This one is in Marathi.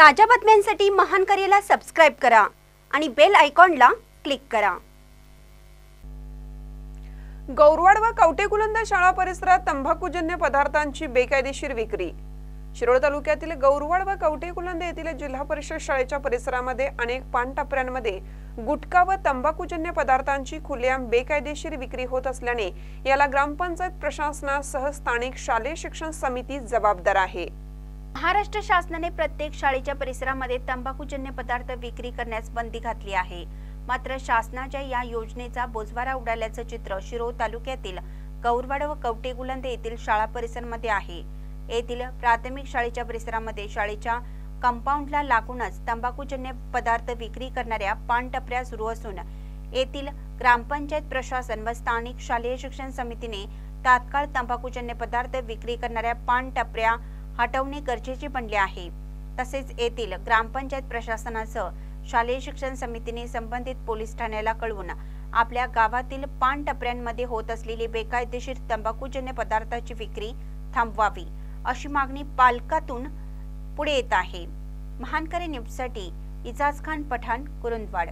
ताज्या बातम्यांसाठी महान करेला सबस्क्राइब करा आणि बेल आयकॉनला क्लिक करा। गौरवाड व कवटेकुलंद शाळा परिसरात तंबाखूजन्य पदार्थांची बेकायदेशीर विक्री। शिरोळ तालुक्यातील गौरवाड व कवटेकुलंद येथील जिल्हा परिषद शाळेच्या परिसरामध्ये अनेक पान टपऱ्यांमध्ये गुटखा व तंबाखूजन्य पदार्थांची खुलेआम बेकायदेशीर विक्री होत असल्याने याला ग्रामपंचायत प्रशासनासह स्थानिक शालेय शिक्षण समिती जबाबदार आहे। महाराष्ट्र शासनाने प्रत्येक शाळेच्या परिसरामध्ये तंबाखूजन्य पदार्थ विक्री करण्यास बंदी घातली आहे। मात्र शासनाच्या या योजनेचा बोजवारा उडाल्याचं चित्र शिरोळ तालुक्यातील गौरवाड व कवटेकुलंद येथील शाळा परिसरामध्ये आहे। येथील प्राथमिक शाळेच्या परिसरामध्ये शाळेच्या कंपाऊंडला लागूनच तंबाखूजन्य पदार्थ विक्री करणाऱ्या पान टपऱ्या सुरू असून येथील ग्रामपंचायत प्रशासन व स्थानिक शालेय शिक्षण समितीने तात्काळ तंबाखूजन्य पदार्थ विक्री करणाऱ्या पान टपऱ्या हटवणे गरजेचे बनले आहे। तसेच येथील ग्रामपंचायत प्रशासनासह शालेय शिक्षण समितीने संबंधित पोलीस ठाण्याला कळवून आपल्या गावातील पान टपऱ्यांमध्ये होत असलेली बेकायदेशीर तंबाखूजन्य पदार्थाची विक्री थांबवावी अशी मागणी पालकातून पुढे येत आहे। महानकरे न्यूजसाठी इजाज खान पठाण, कुरुंदवाड।